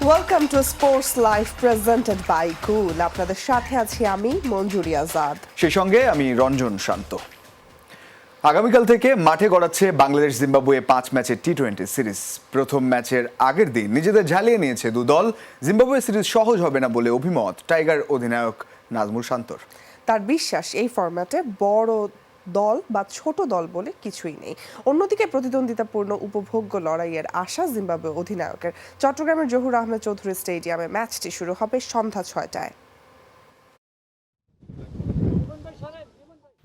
Welcome to sports live presented by cool. আপনাদের সাথে আছি আমি মঞ্জুরি আজাদ, সেই সঙ্গে আমি রঞ্জন শান্ত। আগামীকাল থেকে মাঠে গড়াচ্ছে বাংলাদেশ জিম্বাবুয়ে 5 ম্যাচের টি-20 সিরিজ। প্রথম ম্যাচের আগের দিন নিজেদের ঝালিয়ে নিয়েছে দু দল। জিম্বাবুয়ে সিরিজ সহজ হবে না বলে অভিমত টাইগার অধিনায়ক নাজমুল শান্তর। তার বিশ্বাস এই ফরম্যাটে বড় দল বা ছোট দল বলে কিছুই নেই। অন্যদিকে প্রতিদ্বন্দ্বিতাপূর্ণ উপভোগ্য লড়াইয়ের আশা জিম্বাবুয়ে অধিনায়কের। চট্টগ্রামের জহুর আহমেদ চৌধুরী স্টেডিয়ামে ম্যাচটি শুরু হবে সন্ধ্যা 6টায়।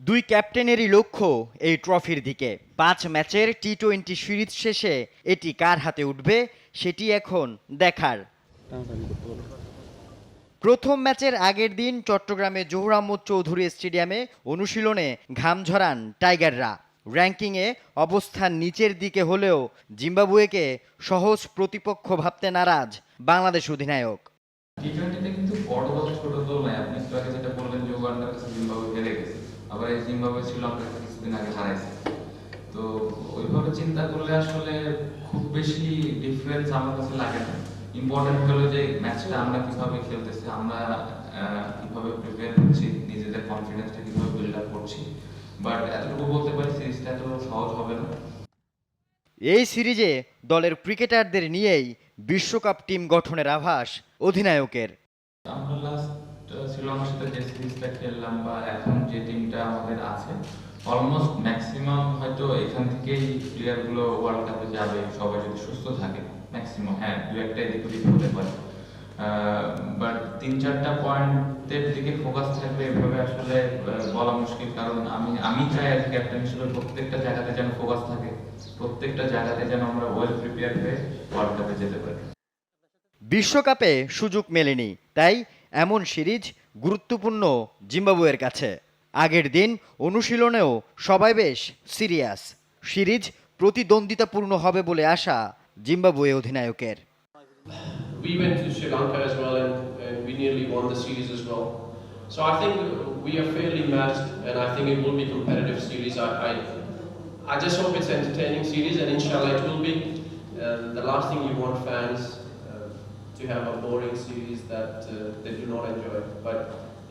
দুই ক্যাপ্টেনেরই লক্ষ্য এই ট্রফির দিকে। 5 ম্যাচের টি-20 সিরিজ শেষে এটি কার হাতে উঠবে সেটি এখন দেখার। প্রথম ম্যাচের আগের দিন চট্টগ্রামে জহুর আহমেদ চৌধুরী স্টেডিয়ামে অনুশীলনে ঘাম ঝরান টাইগাররা। র্যাঙ্কিংয়ে অবস্থান নিচের দিকে হলেও জিম্বাবুয়েকে সহজ প্রতিপক্ষ ভাবতে নারাজ বাংলাদেশ অধিনায়ক। টি-20তে কিন্তু বড় দল ছোট দল নয়। আপনি একটু আগে যেটা বললেন যে উগান্ডার কাছে জিম্বাবুয়ে হেরে গেছে, আবার এই জিম্বাবুয়ে শ্রীলঙ্কার কাছে কিছুদিন আগে হারাইছে। তো ওইভাবে চিন্তা করলে আসলে খুব বেশি ডিফারেন্স আমার কাছে লাগে না। ইম্পর্টেন্ট হলো যে ম্যাচটা আমরা কিভাবে খেলতেছি, আমরা কিভাবে প্রিপেয়ার হচ্ছি, নিজেদের কনফিডেন্সটা কিভাবে বিল্ড আপ করছি। বাট এতটুকু বলতে পারি সিরিজটা এত সহজ হবে না। এই সিরিজে দলের ক্রিকেটারদের নিয়েই বিশ্বকাপ টিম গঠনের আভাস অধিনায়কের। আমরা লাস্ট শ্রীলঙ্কার সাথে যে সিরিজটা খেললাম বা এখন যে টিমটা আমাদের আছে, অলমোস্ট ম্যাক্সিমাম হয়তো এখান থেকেই প্লেয়ারগুলো ওয়ার্ল্ড কাপে যাবে, সবাই যদি সুস্থ থাকে। ম্যাক্সিমাম, হ্যাঁ, দু একটা এদিক ওদিক হতে পারে, বাট 3-4টা পয়েন্টের দিকে ফোকাস থাকবে এভাবে আসলে বলা মুশকিল। কারণ আমি চাই অ্যাজ ক্যাপ্টেন হিসেবে প্রত্যেকটা জায়গাতে যেন ফোকাস থাকে, প্রত্যেকটা জায়গাতে যেন আমরা ওয়েল প্রিপেয়ার হয়ে ওয়ার্ল্ড কাপে যেতে পারি। বিশ্বকাপে সুযোগ মেলেনি, তাই এমন সিরিজ গুরুত্বপূর্ণ জিম্বাবুয়ের কাছে। আগের দিন অনুশীলনেও সবাই বেশ সিরিয়াস। সিরিজ প্রতিদ্বন্দ্বিতাপূর্ণ হবে বলে আশা জিম্বাবুয়ে অধিনায়কের। We went to Sri Lanka as well, and we nearly won the series as well. So I think we are fairly matched, and I think it will be a competitive series. I just hope it's an entertaining series, and inshallah it will be. The last thing you want fans to have a boring series that they do not enjoy. But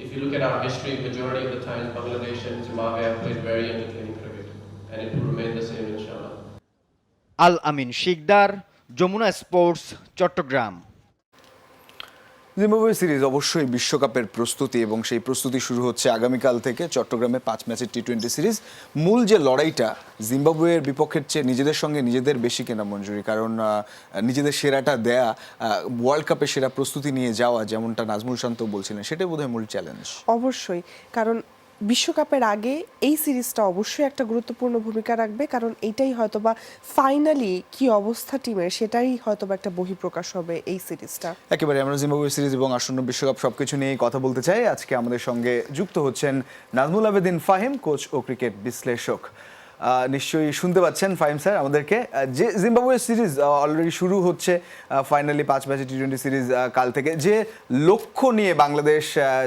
if you look at our history, majority of the times Bangladesh and Zimbabwe have played very entertaining cricket, and it will remain the same inshallah. Al Amin Shikder, Jamuna sports, Chattogram. Zimbabwe series অবশ্যই বিশ্বকাপের প্রস্তুতি, এবং সেই প্রস্তুতি শুরু হচ্ছে আগামীকাল থেকে চট্টগ্রামে 5 ম্যাচের টি-20 সিরিজ। মূল যে লড়াইটা জিম্বাবুয়ের বিপক্ষের চেয়ে নিজেদের সঙ্গে নিজেদের বেশি কেনা মঞ্জুরি, কারণ নিজেদের সেরাটা দেয়া, ওয়ার্ল্ড কাপে সেরা প্রস্তুতি নিয়ে যাওয়া, যেমনটা নাজমুল শান্ত বলছিলেন, সেটাই বোধহয় মূল চ্যালেঞ্জ। অবশ্যই, কারণ বিশ্বকাপের আগে এই সিরিজটা অবশ্যই একটা গুরুত্বপূর্ণ ভূমিকা রাখবে, কারণ এইটাই হয়তোবা ফাইনালি কি অবস্থা টিমের সেটাই হয়তোবা একটা বহিঃপ্রকাশ হবে এই সিরিজটা। একেবারে আমরা জিম্বাবুয়ে সিরিজ এবং আসন্ন বিশ্বকাপ সবকিছু নিয়ে কথা বলতে চাই। আজকে আমাদের সঙ্গে যুক্ত হচ্ছেন নাজমুল আবেদিন ফাহিম, কোচ ও ক্রিকেট বিশ্লেষক। নিশ্চয়ই শুনতে পাচ্ছেন ফাহিম স্যার আমাদেরকে। যে জিম্বাবুয়ে সিরিজ অলরেডি শুরু হচ্ছে, ফাইনালি 5 ম্যাচের টি-20 সিরিজ কাল থেকে, যে লক্ষ্য নিয়ে বাংলাদেশ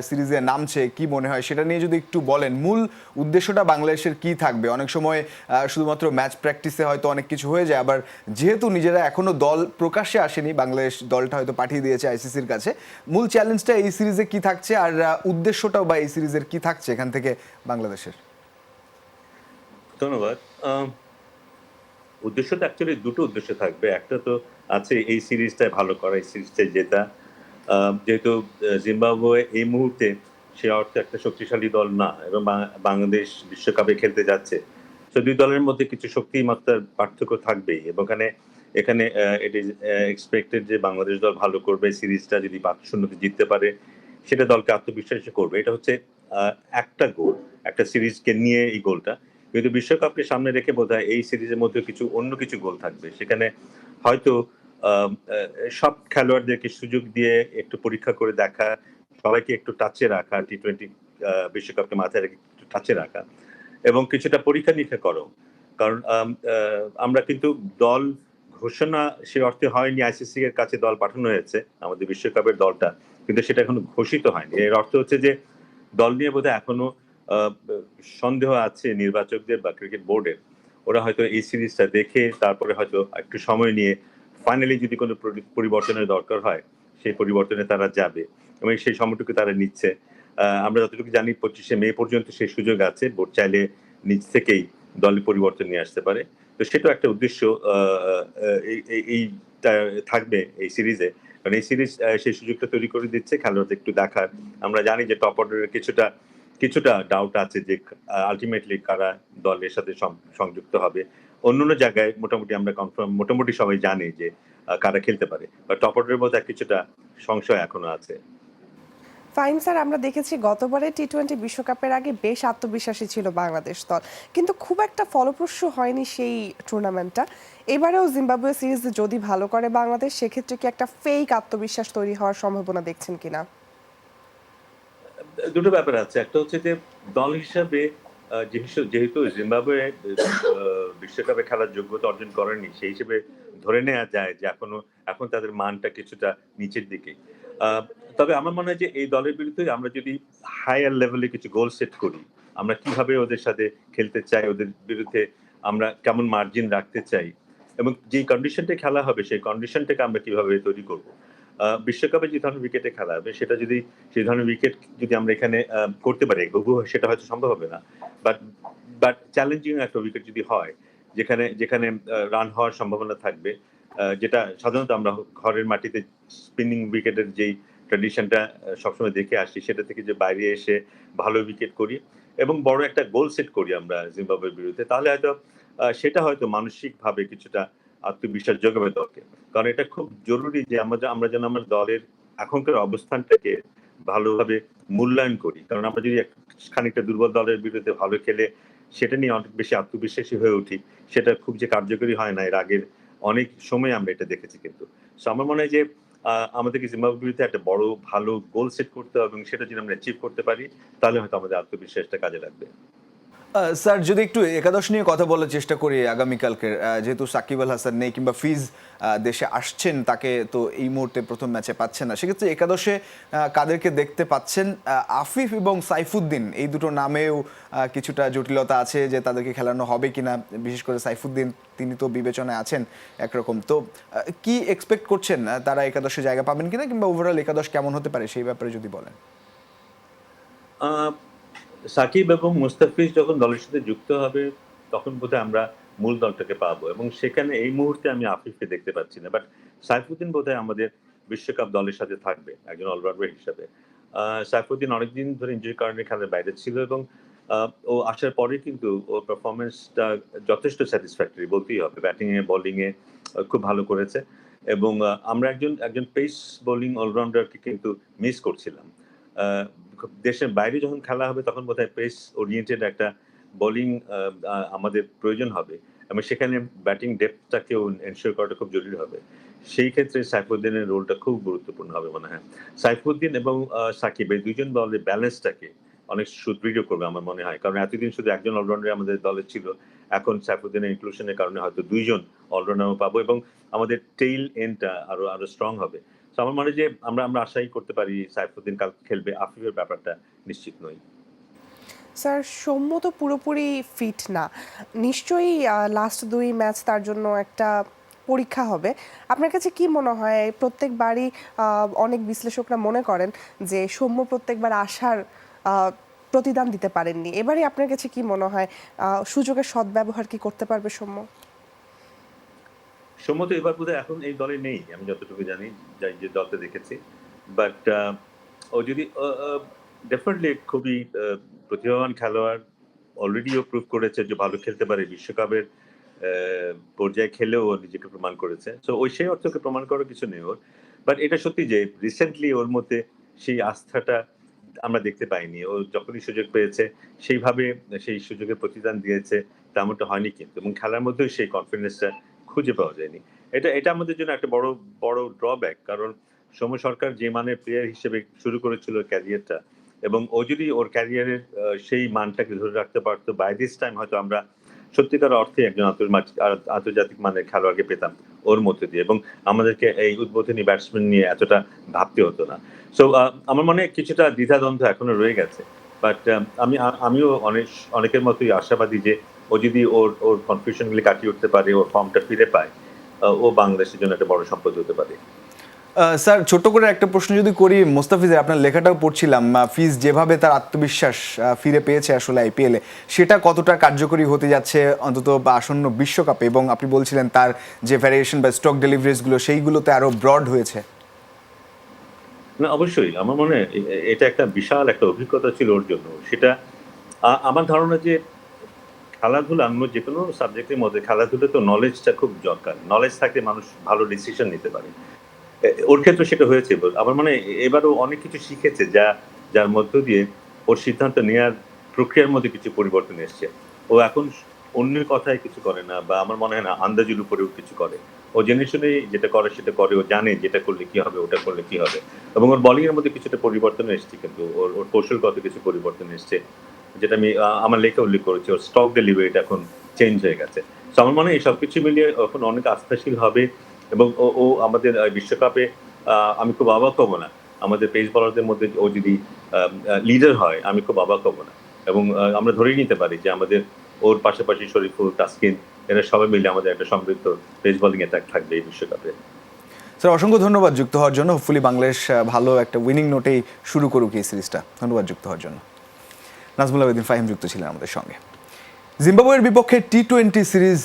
সিরিজে নামছে, কি মনে হয় সেটা নিয়ে যদি একটু বলেন। মূল উদ্দেশ্যটা বাংলাদেশের কি থাকবে? অনেক সময় শুধুমাত্র ম্যাচ প্র্যাকটিসে হয়তো অনেক কিছু হয়ে যায়, আবার যেহেতু নিজেরা এখনো দল প্রকাশ্যে আসেনি, বাংলাদেশ দলটা হয়তো পাঠিয়ে দিয়েছে আইসিসির কাছে। মূল চ্যালেঞ্জটা এই সিরিজে কি থাকছে, আর উদ্দেশ্যটাও বা এই সিরিজের কি থাকছে এখান থেকে বাংলাদেশের? ধন্যবাদ। উদ্দেশ্যটা অ্যাকচুয়ালি দুটো উদ্দেশ্য থাকবে। একটা তো আছে এই সিরিজটায় ভালো করা, এই সিরিজটায় জেতা। যেহেতু জিম্বাবুয়ে এই মুহূর্তে সে অর্থে একটা শক্তিশালী দল না, এবং বাংলাদেশ বিশ্বকাপে খেলতে যাচ্ছে, তো দুই দলের মধ্যে কিছু শক্তিমাত্রার পার্থক্য থাকবেই, এবং এখানে ইট ইজ এক্সপেক্টেড যে বাংলাদেশ দল ভালো করবে। সিরিজটা যদি 5-0 জিততে পারে, সেটা দলকে আত্মবিশ্বাসী করবে। এটা হচ্ছে একটা গোল, একটা সিরিজকে নিয়ে এই গোলটা। কিন্তু বিশ্বকাপকে সামনে রেখে বোধহয় এই সিরিজের মধ্যে অন্য কিছু গোল থাকবে। সেখানে হয়তো সব খেলোয়াড়দেরকে সুযোগ দিয়ে একটু পরীক্ষা করে দেখা, সবাইকে একটু টাচে রাখা, টি-20 বিশ্বকাপকে মাথায় রেখে একটু টাচে রাখা, এবং কিছুটা পরীক্ষা নিরীক্ষা করো। কারণ আমরা কিন্তু দল ঘোষণা সে অর্থে হয়নি, আইসিসি এর কাছে দল পাঠানো হয়েছে আমাদের বিশ্বকাপের দলটা, কিন্তু সেটা এখনো ঘোষিত হয়নি। এর অর্থ হচ্ছে যে দল নিয়ে বোধহয় এখনো সন্দেহ আছে নির্বাচকদের বা ক্রিকেট বোর্ডের। ওরা হয়তো এই সিরিজটা দেখে তারপরে হয়তো একটু সময় নিয়ে ফাইনালি যদি কোনো পরিবর্তনের দরকার হয় সেই পরিবর্তনে তারা যাবে এবং সেই সময়টুকু তারা নিচ্ছে। আমরা যতটুকু জানি 25শে মে পর্যন্ত সেই সুযোগ আছে, বোর্ড চাইলে নিজ থেকেই দলে পরিবর্তন নিয়ে আসতে পারে। তো সেটাও একটা উদ্দেশ্য এইটা থাকবে এই সিরিজে, কারণ এই সিরিজ সেই সুযোগটা তৈরি করে দিচ্ছে খেলোয়াড়দের একটু দেখার। আমরা জানি যে টপ অর্ডারের কিছুটা ডাউট আছে যে আলটিমেটলি কারা দলের সাথে সংযুক্ত হবে। অন্যান্য জায়গায় মোটামুটি আমরা কনফার্ম, মোটামুটি সবাই জানে যে কারা খেলতে পারে, বা টপ অর্ডারের মধ্যে কিছুটা সংশয় এখনো আছে। ফাহিম স্যার, আমরা দেখেছি গতবারে টি-20 বিশ্বকাপের আগে বেশ আত্মবিশ্বাসী ছিল বাংলাদেশ দল, কিন্তু খুব একটা ফলপ্রসূ হয়নি সেই টুর্নামেন্টটা। এবারেও জিম্বাবুয়ে সিরিজ যদি ভালো করে বাংলাদেশ, সেক্ষেত্রে কি একটা ফেক আত্মবিশ্বাস তৈরি হওয়ার সম্ভাবনা দেখছেন কিনা? দুটো ব্যাপার আছে। একটা হচ্ছে যে দল হিসাবে যেহেতু জিম্বাবুয়ে বিশ্বকাপে খেলার যোগ্যতা অর্জন করেনি, সেই হিসেবে ধরে নেওয়া যায় যে এখন তাদের মানটা কিছুটা নিচের দিকে। তবে আমার মনে হয় যে এই দলের বিরুদ্ধে আমরা যদি হায়ার লেভেলে কিছু গোল সেট করি, আমরা কিভাবে ওদের সাথে খেলতে চাই, ওদের বিরুদ্ধে আমরা কেমন মার্জিন রাখতে চাই, এবং যে কন্ডিশনটা খেলা হবে সেই কন্ডিশনটাকে আমরা কিভাবে তৈরি করব। বিশ্বকাপে যে ধরনের উইকেটে খেলা হবে, সেটা যদি সেই ধরনের উইকেট যদি আমরা এখানে করতে পারি, সেটা হয়তো সম্ভব হবে না, বাট চ্যালেঞ্জিং একটা উইকেট যদি হয়, যেখানে রান হওয়ার সম্ভাবনা থাকবে, যেটা সাধারণত আমরা ঘরের মাটিতে স্পিনিং উইকেটের যেই ট্র্যাডিশনটা সবসময় দেখে আসি, সেটা থেকে যে বাইরে এসে ভালো উইকেট করি এবং বড় একটা গোল সেট করি আমরা জিম্বাবুয়ের বিরুদ্ধে, তাহলে হয়তো সেটা হয়তো মানসিকভাবে কিছুটা আত্মবিশ্বাস যোগাবে দলকে। কারণ এটা খুব জরুরি যে আমরা যেন আমার দলের এখনকার অবস্থানটাকে ভালোভাবে মূল্যায়ন করি। কারণ আমরা যদি খানিকটা দুর্বল দলের বিরুদ্ধে ভালো খেলে সেটা নিয়ে অনেক বেশি আত্মবিশ্বাসী হয়ে উঠি, সেটা খুব যে কার্যকরী হয় না। এর আগের অনেক সময় আমরা এটা দেখেছি। কিন্তু আমার মনে হয় যে আমাদেরকে জিম্বাবুয়ের বিরুদ্ধে একটা বড় ভালো গোল সেট করতে হবে, এবং সেটা যদি আমরা অ্যাচিভ করতে পারি, তাহলে হয়তো আমাদের আত্মবিশ্বাসটা কাজে লাগবে। স্যার, যদি একটু একাদশ নিয়ে কথা বলার চেষ্টা করি আগামীকালকের, যেহেতু সাকিব আল হাসান নেই কিংবা ফিজ দেশে আসছেন, তাকে তো এই মুহূর্তে প্রথম ম্যাচে পাচ্ছেন না, সেক্ষেত্রে একাদশে কাদেরকে দেখতে পাচ্ছেন? আফিফ এবং সাইফুদ্দিন, এই দুটো নামেও কিছুটা জটিলতা আছে যে তাদেরকে খেলানো হবে কিনা। বিশেষ করে সাইফুদ্দিন, তিনি তো বিবেচনায় আছেন একরকম। তো কি এক্সপেক্ট করছেন, তারা একাদশে জায়গা পাবেন কিনা, কিংবা ওভারঅল একাদশ কেমন হতে পারে সেই ব্যাপারে যদি বলেন। সাকিব এবং মুস্তাফিজ যখন দলের সাথে যুক্ত হবে, তখন বোধহয় আমরা মূল দলটাকে পাবো, এবং সেখানে এই মুহূর্তে আমি আফিফকে দেখতে পাচ্ছি না। বাট সাইফুদ্দিন বোধহয় আমাদের বিশ্বকাপ দলের সাথে থাকবে একজন অলরাউন্ডার হিসাবে। সাইফুদ্দিন অনেকদিন ধরে ইনজুরির কারণে খেলার বাইরে ছিল, এবং ও আসার পরে কিন্তু ওর পারফরমেন্সটা যথেষ্ট স্যাটিসফ্যাক্টরি বলতেই হবে। ব্যাটিং এ, বোলিং এ খুব ভালো করেছে, এবং আমরা একজন পেস বোলিং অলরাউন্ডারকে কিন্তু মিস করছিলাম। দেশের বাইরে যখন খেলা হবে, তখন বোধহয় পেস ওরিয়েন্টেড একটা বোলিং আমাদের প্রয়োজন হবে, এবং সেখানে ব্যাটিং ডেপথটাকেও এনশিওর করাটা খুব জরুরি হবে। সেই ক্ষেত্রে সাইফুদ্দিনের রোলটা খুব গুরুত্বপূর্ণ হবে মনে হয়। সাইফুদ্দিন এবং সাকিব, এই দুইজন দলের ব্যালেন্সটাকে অনেক সুদৃঢ় করবে আমার মনে হয়। কারণ এতদিন শুধু একজন অলরাউন্ডার আমাদের দলে ছিল, এখন সাইফুদ্দিনের ইনক্লুশনের কারণে হয়তো দুইজন অলরাউন্ডার পাবো, এবং আমাদের টেইল এন্ডটা আরো স্ট্রং হবে। আমার মনে হয় যে আমরা আশাই করতে পারি সাইফুদ্দিন কাল খেলবে। আফিফের ব্যাপারটা নিশ্চিত নই। স্যার, সৌম্য তো পুরোপুরি ফিট না, নিশ্চয়ই লাস্ট 2 ম্যাচ তার জন্য একটা পরীক্ষা হবে। আপনার কাছে কি মনে হয়, প্রত্যেকবারই অনেক বিশ্লেষকরা মনে করেন যে সৌম্য প্রত্যেকবার আসার প্রতিদান দিতে পারেননি, এবারে আপনার কাছে কি মনে হয়, সুযোগের সদ্ব্যবহার কি করতে পারবে সৌম্য? সৌম্য তো এবার বোধহয় এখন এই দলে নেই, আমি যতটুকু জানি, যে দলতে দেখেছি। বাট ও যদি ডেফিনেটলি খুবই প্রতিভাবান খেলোয়াড়, অলরেডি ও প্রুভ করেছে যে ভালো খেলতে পারে। বিশ্বকাপের পর্যায়ে খেলেও ও নিজেকে প্রমাণ করেছে। সো সেই অর্থকে প্রমাণ করার কিছু নেই ওর। বাট এটা সত্যি যে রিসেন্টলি ওর মধ্যে সেই আস্থাটা আমরা দেখতে পাইনি। ও যখনই সুযোগ পেয়েছে সেইভাবে সেই সুযোগের প্রতিদান দিয়েছে, তেমনটা হয়নি কিন্তু, এবং খেলার মধ্যেও সেই কনফিডেন্সটা খুঁজে পাওয়া যায়নি। এটা আমাদের জন্য একটা বড় ড্রব্যাক। কারণ সৌম্য সরকার যে মানের প্লেয়ার হিসেবে শুরু করেছিল ক্যারিয়ারটা, এবং ও যদি ওর ক্যারিয়ারের সেই মানটাকে ধরে রাখতে পারতো, বাই দিস টাইম হয়তো আমরা সত্যিকার অর্থে একজন আন্তর্জাতিক মানের খেলোয়াড়কে পেতাম ওর মধ্যে দিয়ে, এবং আমাদেরকে এই উদ্বোধনী ব্যাটসম্যান নিয়ে এতটা ভাবতে হতো না। সো আমার মনে হয় কিছুটা দ্বিধাদ্বন্দ্ব এখনো রয়ে গেছে। বাট আমিও অনেকের মতোই আশাবাদী যে ও যদি ওর কনফিউশনগুলি কাটিয়ে উঠতে পারে, ওর ফর্মটা ফিরে পায়, ও বাংলাদেশের জন্য একটা বড় সম্পদ হতে পারে। স্যার, ছোট্ট করে একটা প্রশ্ন যদি করি, মোস্তাফিজের আপনার লেখাটাও পড়ছিলাম, ফিজ যেভাবে তার আত্মবিশ্বাস ফিরে পেয়েছে আসলে আইপিএলে, সেটা কতটা কার্যকরী হতে যাচ্ছে অন্তত বা আসন্ন বিশ্বকাপে, এবং আপনি বলছিলেন তার যে ভ্যারিয়েশন বা স্টক ডেলিভারিজগুলো সেইগুলোতে আরো ব্রড হয়েছে। না, অবশ্যই আমার মনে হয় এটা একটা বিশাল একটা অভিজ্ঞতা ছিল ওর জন্য। সেটা আমার ধারণা যে খেলাধুলা, আমি যে কোনো সাবজেক্টের মধ্যে খেলাধুলা তো নলেজটা খুব দরকার। নলেজ থাকলে মানুষ ভালো ডিসিশন নিতে পারে। ওর ক্ষেত্রে সেটা হয়েছে। আমার মনে হয় এবারও অনেক কিছু শিখেছে যার মধ্য দিয়ে ওর সিদ্ধান্ত নেওয়ার প্রক্রিয়ার মধ্যে কিছু পরিবর্তন এসছে। ও এখন অন্যের কথায় কিছু করে না, বা আমার মনে হয় না আন্দাজের উপরেও কিছু করে। ও জেনে শুনেই যেটা করে সেটা করে। ও জানে যেটা করলে কি হবে, ওটা করলে কি হবে। এবং ওর বোলিং এর মধ্যে কিছুটা পরিবর্তন এসছে, কিন্তু ওর কৌশলগত কিছু পরিবর্তন এসছে, যেটা আমি আমার লেখা উল্লেখ করেছি। ওর স্টক ডেলিভারিটা এখন চেঞ্জ হয়ে গেছে। তো আমার মনে হয় এই সবকিছু মিলিয়ে এখন অনেক আস্থাশীল হবে, এবং ও আমাদের বিশ্বকাপে আমি খুব অবাক হব না আমাদের পেস বলারদের মধ্যে ও যদি লিডার হয়। আমি খুব অবাক হব না, এবং আমরা ধরেই নিতে পারি যে আমাদের ওর পাশাপাশি শরীফুল, তাসকিন, এরা সবাই মিলে আমাদের একটা সমৃদ্ধ পেস বোলিং অ্যাটাক থাকবে এই বিশ্বকাপে। স্যার, অসংখ্য ধন্যবাদ যুক্ত হওয়ার জন্য। হোপফুলি বাংলাদেশ ভালো একটা উইনিং নোটেই শুরু করুক এই সিরিজটা। ধন্যবাদ যুক্ত হওয়ার জন্য। নাজমুল আবেদিন ফাহিম যুক্ত ছিলেন আমাদের সঙ্গে। জিম্বাবুয়ের বিপক্ষে টি-20 সিরিজ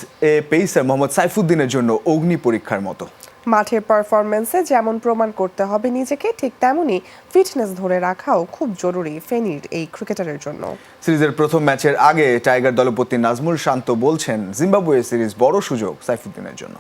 পেসার মোহাম্মদ সাইফুদ্দিনের জন্য অগ্নি পরীক্ষার মতো। মাঠের পারফরম্যান্সে যেমন প্রমাণ করতে হবে নিজেকে, ঠিক তেমনই ফিটনেস ধরে রাখাও খুব জরুরি ফেনীর এই ক্রিকেটারের জন্য। সিরিজের প্রথম ম্যাচের আগে টাইগার দলপতি নাজমুল শান্ত বলছেন, জিম্বাবুয়ে সিরিজ বড় সুযোগ সাইফুদ্দিনের জন্য।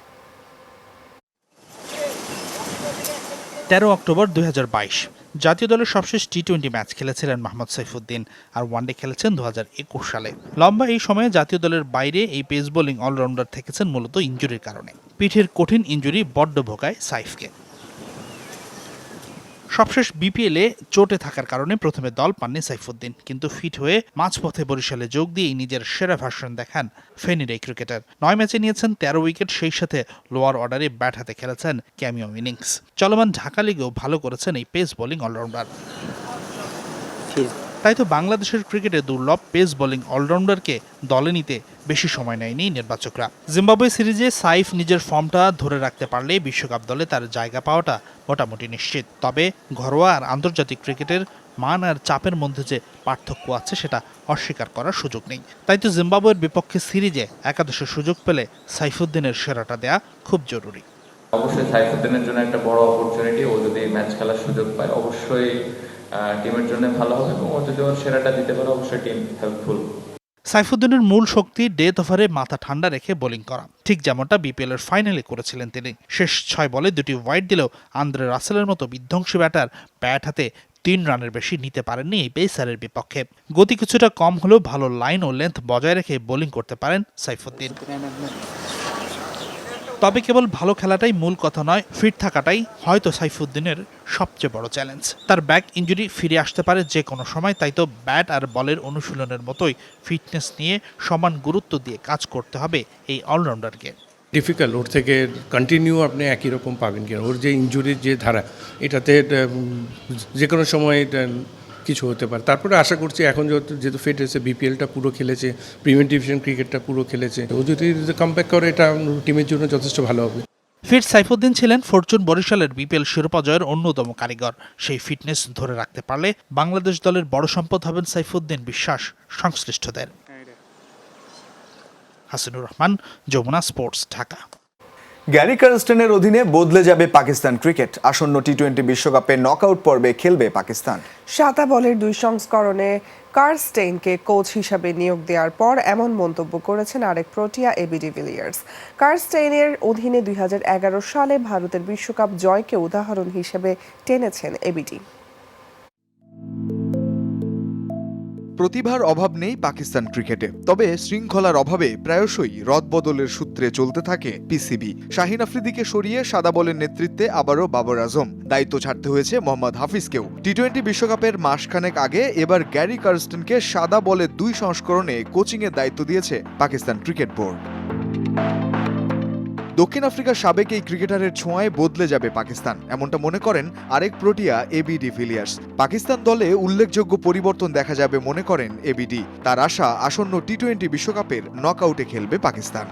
13 অক্টোবর 2022 জাতীয় দলের সবশেষ টি-20 ম্যাচ খেলেছিলেন মোহাম্মদ সাইফুদ্দিন, আর ওয়ানডে খেলেছেন 2021 সালে। লম্বা এই সময়ে জাতীয় দলের বাইরে এই পেস বোলিং অলরাউন্ডার থেকেছেন মূলত ইনজুরির কারণে। পিঠের কঠিন ইনজুরি বড্ড ভোগায় সাইফকে। সবশেষ বিপিএলে চোটে থাকার কারণে প্রথমে দল পাননি সাইফুদ্দিন, কিন্তু ফিট হয়ে মাঝপথে বরিশালে যোগ দিয়েই নিজের সেরা ভার্সন দেখান ফেনীর এই ক্রিকেটার। 9 ম্যাচে নিয়েছেন 13 উইকেট, সেই সাথে লোয়ার অর্ডারে ব্যাট হাতে খেলেছেন ক্যামিও ইনিংস। চলমান ঢাকা লিগেও ভালো করেছেন এই পেস বোলিং অলরাউন্ডার। তাই তো বাংলাদেশের ক্রিকেটে দুর্লভ পেস বোলিং অলরাউন্ডারকে দলে নিতে বেশি সময় নেয়নি নির্বাচকরা। জিম্বাবুয়ে সিরিজে সাইফ নিজের ফর্মটা ধরে রাখতে পারলে বিশ্বকাপ দলে তার জায়গা পাওয়াটা মোটামুটি নিশ্চিত। তবে ঘরোয়া আর আন্তর্জাতিক ক্রিকেটের মান আর চাপের মধ্যে যে পার্থক্য আছে সেটা অস্বীকার করার সুযোগ নেই। তাই তো জিম্বাবুয়ের বিপক্ষে সিরিজে একাদশের সুযোগ পেলে সাইফুদ্দিনের সেরাটা দেয়া খুব জরুরি। অবশ্যই সাইফুদ্দিনের জন্য একটা বড় অপরচুনিটি। ও যদি ম্যাচ খেলার সুযোগ পায় অবশ্যই টিমের জন্য ভালো হবে, এবং ও যদি ওর সেরাটা দিতে পারে অবশ্যই টিম হেল্পফুল। সাইফুদ্দিনের মূল শক্তি ডেথ ওভারে মাথা ঠান্ডা রেখে বোলিং করা, ঠিক যেমনটা বিপিএল এর ফাইনালে করেছিলেন তিনি। শেষ 6 বলে 2টি ওয়াইড দিলেও আন্দ্রে রাসেলের মতো বিধ্বংসী ব্যাটার ব্যাট হাতে 3 রানের বেশি নিতে পারেননি এই পেসারের বিপক্ষে। গতি কিছুটা কম হলেও ভালো লাইন ও লেন্থ বজায় রেখে বোলিং করতে পারেন সাইফুদ্দিন। তবে কেবল ভালো খেলাটাই মূল কথা নয়, ফিট থাকাটাই হয়তো সাইফুদ্দিনের সবচেয়ে বড় চ্যালেঞ্জ। তার ব্যাক ইনজুরি ফিরে আসতে পারে যে কোনো সময়, তাই তো ব্যাট আর বলের অনুশীলনের মতোই ফিটনেস নিয়ে সমান গুরুত্ব দিয়ে কাজ করতে হবে এই অলরাউন্ডারকে। ডিফিকাল্ট ওর থেকে কন্টিনিউ আপনি একই রকম পাবেন কিনা। ওর যে ইনজুরির যে ধারা, এটাতে যে কোনো সময় কিছু হতে পারে। তারপরে আশা করছি এখন যেহেতু ফিট হয়েছে, বিপিএলটা পুরো খেলেছে, প্রিমিয়ার ডিভিশন ক্রিকেটটা পুরো খেলেছে, ও যদি কামব্যাক করে এটা টিমের জন্য যথেষ্ট ভালো হবে। ফিট সাইফুদ্দিন ছিলেন ফরচুন বরিশালের বিপিএল শিরোপা জয়ের অন্যতম কারিগর। সেই ফিটনেস ধরে রাখতে পারলে বাংলাদেশ দলের বড় সম্পদ হবেন সাইফুদ্দিন, বিশ্বাস সংশ্লিষ্টদের। হাসিনুর রহমান, যমুনা স্পোর্টস, ঢাকা। গ্যারি কার্স্টেনের অধীনে বদলে যাবে পাকিস্তান ক্রিকেট। আসন্ন টি-20 বিশ্বকাপে নকআউট পর্বে খেলবে পাকিস্তান। 7 বলের 2 সংস্করণে কার্স্টেইনকে কোচ হিসাবে নিয়োগ দেওয়ার পর এমন মন্তব্য করেছেন আরেক প্রোটিয়া এবি ডিভিলিয়ার্স। কার্স্টেইনের অধীনে 2011 সালে ভারতের বিশ্বকাপ জয়কে উদাহরণ হিসেবে টেনেছেন এবিডি। প্রতিভার অভাব নেই পাকিস্তান ক্রিকেটে, তবে শৃঙ্খলার অভাবে প্রায়শই রদবদলের সূত্রে চলতে থাকে পিসিবি। শাহিন আফ্রিদিকে সরিয়ে সাদা বলের নেতৃত্বে আবারও বাবর আজম, দায়িত্ব ছাড়তে হয়েছে মোহাম্মদ হাফিজকেও। টি-20 বিশ্বকাপের মাসখানেক আগে এবার গ্যারি কার্স্টেনকে সাদা বলের 2 সংস্করণে কোচিংয়ের দায়িত্ব দিয়েছে পাকিস্তান ক্রিকেট বোর্ড। দক্ষিণ আফ্রিকার সাবেক এই ক্রিকেটারের ছোঁয়ায় বদলে যাবে পাকিস্তান, এমনটা মনে করেন আরেক প্রোটিয়া এবি ডিভিলিয়ার্স। পাকিস্তান দলে উল্লেখযোগ্য পরিবর্তন দেখা যাবে মনে করেন এবিডি। তার আশা আসন্ন টি-20 বিশ্বকাপের নকআউটে খেলবে পাকিস্তান।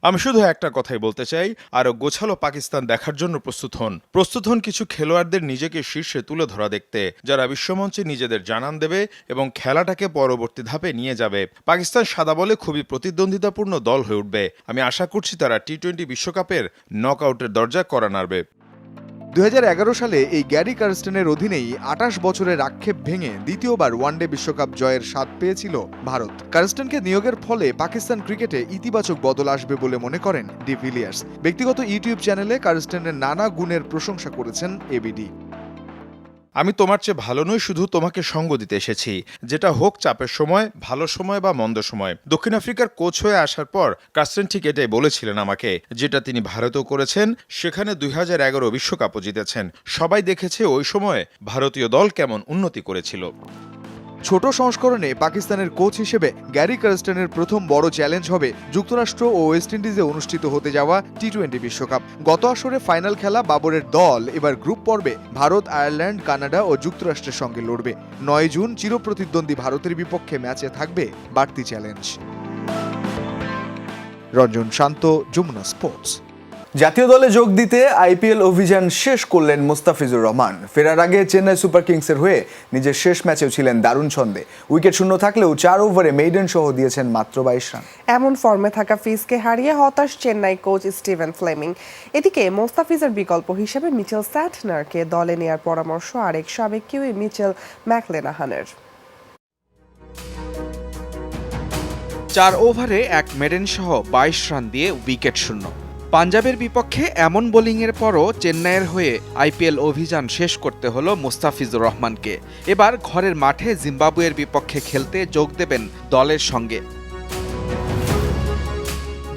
আমি শুধু একটা কথাই বলতে চাই, আরও গোছালো পাকিস্তান দেখার জন্য প্রস্তুত হন কিছু খেলোয়াড়দের নিজেকে শীর্ষে তুলে ধরা দেখতে, যারা বিশ্বমঞ্চে নিজেদের জানান দেবে এবং খেলাটাকে পরবর্তী ধাপে নিয়ে যাবে। পাকিস্তান সাদা বলে খুবই প্রতিদ্বন্দ্বিতাপূর্ণ দল হয়ে উঠবে। আমি আশা করছি তারা টি-20 বিশ্বকাপের নকআউটের দরজা কড়া নাড়বে। 2011 সালে এই গ্যারি কার্স্টেনের অধীনেই 28 বছরের আক্ষেপ ভেঙে দ্বিতীয়বার ওয়ানডে বিশ্বকাপ জয়ের স্বাদ পেয়েছিল ভারত। কার্স্টেনকে নিয়োগের ফলে পাকিস্তান ক্রিকেটে ইতিবাচক বদল আসবে বলে মনে করেন ডি ভিলিয়ার্স। ব্যক্তিগত ইউটিউব চ্যানেলে কার্স্টেনের নানা গুণের প্রশংসা করেছেন এবিডি। আমি তোমার চেয়ে ভালো নই, শুধু তোমাকে সঙ্গ দিতে এসেছি, যেটা হোক চাপের সময়, ভালো সময় বা মন্দ সময়। দক্ষিণ আফ্রিকার কোচ হয়ে আসার পর কার্স্টেন ঠিক এটাই বলেছিলেন আমাকে, যেটা তিনি ভারতেও করেছেন। সেখানে 2011 বিশ্বকাপও জিতেছেন। সবাই দেখেছে ওই সময় ভারতীয় দল কেমন উন্নতি করেছিল। ছোট সংস্করণে পাকিস্তানের কোচ হিসেবে গ্যারি কার্স্টেনের প্রথম বড় চ্যালেঞ্জ হবে যুক্তরাষ্ট্র ও ওয়েস্ট ইন্ডিজে অনুষ্ঠিত হতে যাওয়া টি-20 বিশ্বকাপ। গত আসরে ফাইনাল খেলা বাবরের দল এবার গ্রুপ পর্বে ভারত, আয়ারল্যান্ড, কানাডা ও যুক্তরাষ্ট্রের সঙ্গে লড়বে। 9 জুন চিরপ্রতিদ্বন্দ্বী ভারতের বিপক্ষে ম্যাচে থাকবে বাড়তি চ্যালেঞ্জ। রঞ্জন শান্ত, যমুনা স্পোর্টস। জাতীয় দলে যোগ দিতে আইপিএল অভিযান শেষ করলেন মুস্তাফিজুর রহমান। ফেরার আগে চেন্নাই সুপার কিংসের হয়ে নিজের শেষ ম্যাচেও ছিলেন দারুণ ছন্দে। উইকেট শূন্য থাকলেও 4 ওভারে মেইডেন সহ দিয়েছেন মাত্র 22 রান। এমন ফর্মে থাকা ফিজকে হারিয়ে হতাশ চেন্নাই কোচ স্টিভেন ফ্লেমিং। এদিকে মোস্তাফিজের বিকল্প হিসেবে মিচেল স্যান্টনারকে দলে নেয়ার পরামর্শ আরেক সাবেক কিউই মিচেল ম্যাকলেনাহানের। 4 ওভারে 1 মেডেন সহ 22 রান দিয়ে উইকেট শূন্য। পাঞ্জাবের বিপক্ষে এমন বোলিংয়ের পরও চেন্নাইয়ের হয়ে আইপিএল অভিযান শেষ করতে হলো মুস্তাফিজুর রহমানকে। এবার ঘরের মাঠে জিম্বাবুয়ের বিপক্ষে খেলতে যোগ দেবেন দলের সঙ্গে।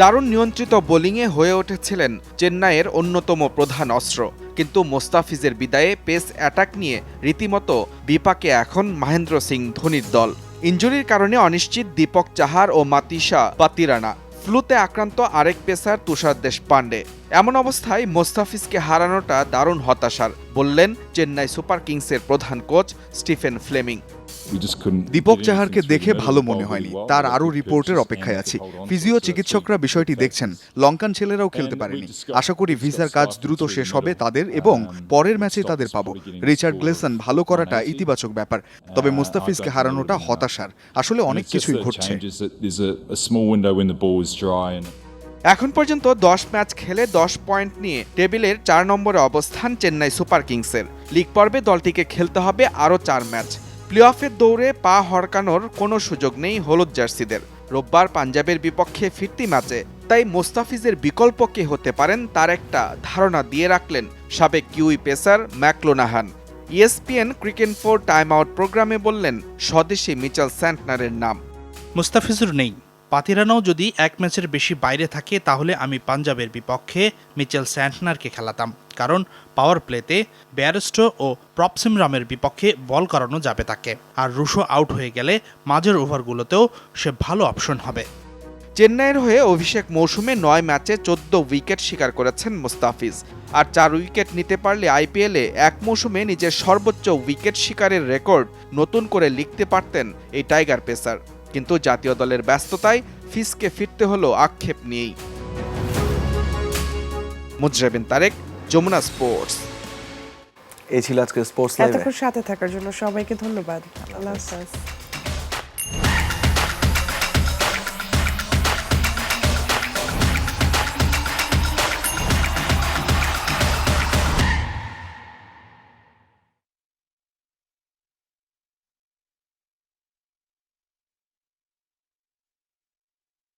দারুণ নিয়ন্ত্রিত বোলিংয়ে হয়ে উঠেছিলেন চেন্নাইয়ের অন্যতম প্রধান অস্ত্র, কিন্তু মোস্তাফিজের বিদায়ে পেস অ্যাটাক নিয়ে রীতিমতো বিপাকে এখন মহেন্দ্র সিং ধোনির দল। ইনজুরির কারণে অনিশ্চিত দীপক চাহার ও মাতিসা পাতিরানা, ফ্লুতে আক্রান্ত আরেক পেসার তুষার দেশপান্ডে। এমন অবস্থায় মোস্তাফিজকে হারানোটা দারুণ হতাশার, বললেন চেন্নাই সুপার কিংসের প্রধান কোচ স্টিফেন ফ্লেমিং। দীপক চাহারকে দেখে ভালো মনে হয়নি, তার আরও রিপোর্টের অপেক্ষায় আছি। ফিজিও চিকিৎসকরা বিষয়টি দেখছেন। লঙ্কান ছেলেরাও খেলতে পারেনি। আশা করি ভিসার কাজ দ্রুত শেষ হবে তাদের এবং পরের ম্যাচে তাদের পাবো। রিচার্ড গ্লেসন ভালো করাটা ইতিবাচক ব্যাপার, তবে মুস্তাফিজকে হারানোটা হতাশার। আসলে অনেক কিছুই ঘটছে। এখন পর্যন্ত 10 ম্যাচ খেলে 10 পয়েন্ট নিয়ে টেবিলের 4 নম্বরে অবস্থান চেন্নাই সুপার কিংসের। লিগ পর্বে দলটিকে খেলতে হবে আরও 4 ম্যাচ। প্লে অফের দৌড়ে পা হড়কানোর কোনো সুযোগ নেই হলুদ জার্সিদের। রোববার পাঞ্জাবের বিপক্ষে ফিরতি ম্যাচে তাই মোস্তাফিজের বিকল্প কে হতে পারেন তার একটা ধারণা দিয়ে রাখলেন সাবেক Kiwi pacer McClenaghan. ESPN cricket for time out প্রোগ্রামে বললেন স্বদেশি মিচেল স্যান্টনারের নাম। মুস্তাফিজুর নেই, পাতিরানাও যদি 1 ম্যাচের বেশি বাইরে থাকে তাহলে আমি পাঞ্জাবের বিপক্ষে মিচেল স্যান্টনারকে খেলাতাম, কারণ পাওয়ার প্লেতে ব্যারস্টো ও প্রপসিমরামের বিপক্ষে বল করানো যাবে তাকে। আর রুশো আউট হয়ে গেলে মাঝের ওভারগুলোতেও সে ভালো অপশন হবে। চেন্নাইয়ের হয়ে অভিষেক মৌসুমে 9 ম্যাচে 14 উইকেট শিকার করেছেন মুস্তাফিজ। আর 4 উইকেট নিতে পারলে আইপিএলে এক মৌসুমে নিজের সর্বোচ্চ উইকেট শিকারের রেকর্ড নতুন করে লিখতে পারতেন এই টাইগার পেসার। কিন্তু জাতীয় দলের ব্যস্ততায় ফিজকে ফিরতে হলো আক্ষেপ নিয়েই। মুজরাবিন তারেক, যমুনা স্পোর্টস। এই ছিল আজকে স্পোর্টস লাইভে। এতক্ষণ সাথে থাকার জন্য সবাইকে ধন্যবাদ। আল্লাহ হাফেজ।